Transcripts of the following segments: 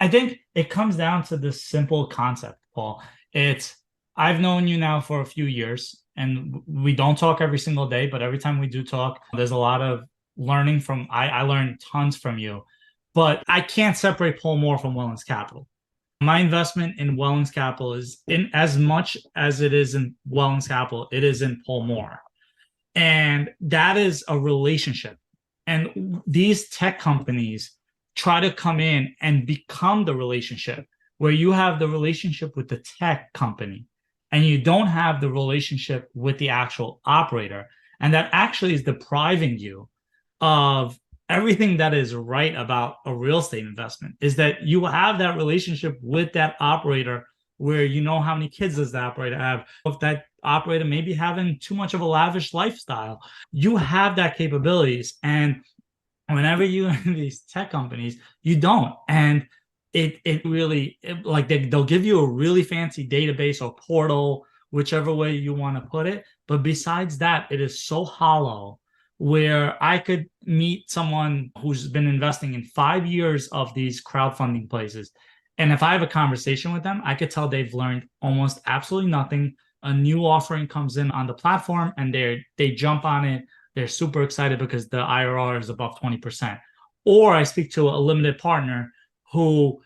I think it comes down to this simple concept, Paul. It's I've known you now for a few years, and we don't talk every single day, but every time we do talk, there's a lot of learning from I learned tons from you. But I can't separate Paul Moore from Wellings Capital. My investment in Wellings Capital is in as much as it is in Wellings Capital, it is in Paul Moore. And that is a relationship. And these tech companies try to come in and become the relationship where you have the relationship with the tech company and you don't have the relationship with the actual operator. And that actually is depriving you of everything that is right about a real estate investment is that you have that relationship with that operator where you know how many kids does the operator have. If that operator may be having too much of a lavish lifestyle, you have that capabilities. And whenever you in these tech companies, you don't. And it really like they'll give you a really fancy database or portal, whichever way you want to put it. But besides that, it is so hollow where I could meet someone who's been investing in 5 years of these crowdfunding places. And if I have a conversation with them, I could tell they've learned almost absolutely nothing. A new offering comes in on the platform and they jump on it. They're super excited because the IRR is above 20%. Or I speak to a limited partner who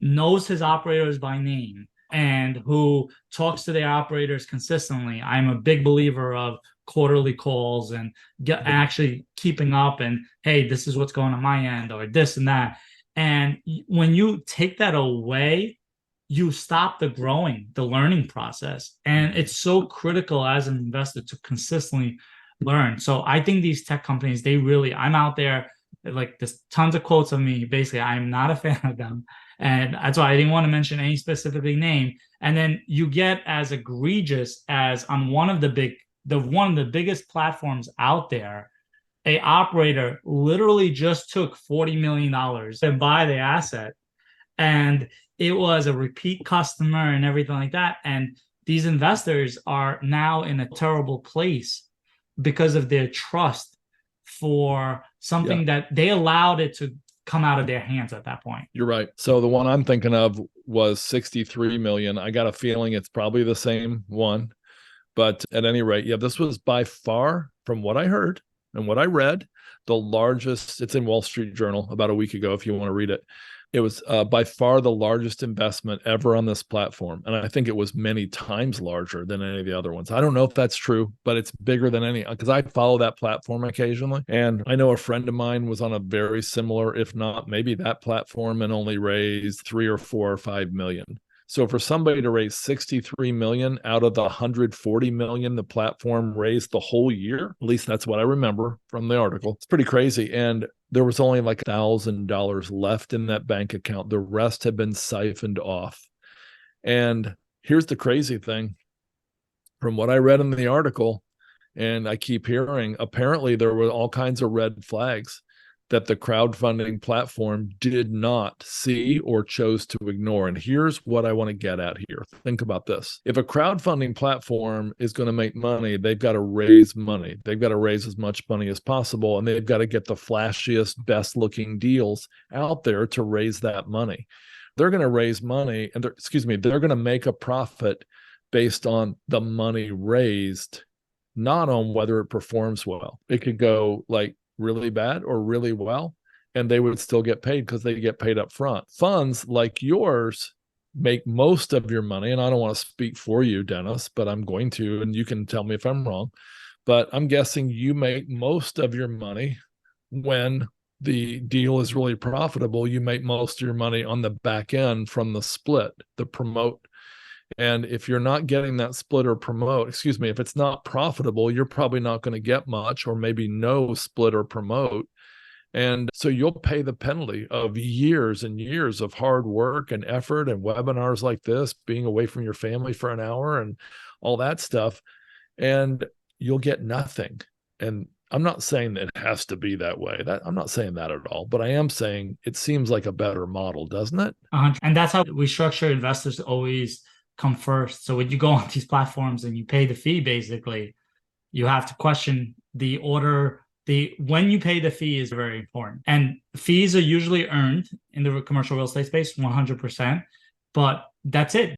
knows his operators by name and who talks to their operators consistently. I'm a big believer of quarterly calls and actually keeping up and, hey, this is what's going on my end or this and that. And when you take that away, you stop the learning process. And it's so critical as an investor to consistently learn. So I think these tech companies, I'm out there, like there's tons of quotes of me. Basically, I'm not a fan of them. And that's why I didn't want to mention any specifically name. And then you get as egregious as on one of the biggest platforms out there, a operator literally just took $40 million to buy the asset. And it was a repeat customer and everything like that. And these investors are now in a terrible place because of their trust for something that they allowed it to come out of their hands at that point. You're right. So the one I'm thinking of was 63 million. I got a feeling it's probably the same one. But at any rate, yeah, this was by far, from what I heard and what I read, the largest. It's in Wall Street Journal about a week ago, if you want to read it. It was by far the largest investment ever on this platform. And I think it was many times larger than any of the other ones. I don't know if that's true, but it's bigger than any, because I follow that platform occasionally. And I know a friend of mine was on a very similar, if not maybe that platform, and only raised 3 or 4 or 5 million. So for somebody to raise 63 million out of the 140 million the platform raised the whole year, at least that's what I remember from the article, it's pretty crazy. And there was only like $1,000 left in that bank account. The rest had been siphoned off. And here's the crazy thing. From what I read in the article, and I keep hearing, apparently there were all kinds of red flags that the crowdfunding platform did not see or chose to ignore. And here's what I want to get at here. Think about this. If a crowdfunding platform is going to make money, they've got to raise money. They've got to raise as much money as possible, and they've got to get the flashiest, best looking deals out there to raise that money. They're going to raise money, and they're going to make a profit based on the money raised, not on whether it performs well. It could go like really bad or really well, and they would still get paid because they get paid up front. Funds like yours make most of your money, and I don't want to speak for you, Dennis, but I'm going to, and you can tell me if I'm wrong, but I'm guessing you make most of your money when the deal is really profitable. You make most of your money on the back end from the split, the promote. And if you're not getting that split or promote, if it's not profitable, you're probably not going to get much or maybe no split or promote. And so you'll pay the penalty of years and years of hard work and effort and webinars like this, being away from your family for an hour and all that stuff. And you'll get nothing. And I'm not saying that it has to be that way. I'm not saying that at all, but I am saying it seems like a better model, doesn't it? And that's how we structure investors to always come first. So when you go on these platforms and you pay the fee, basically, you have to question the order The when you pay the fee is very important. And fees are usually earned in the commercial real estate space 100%, but that's it.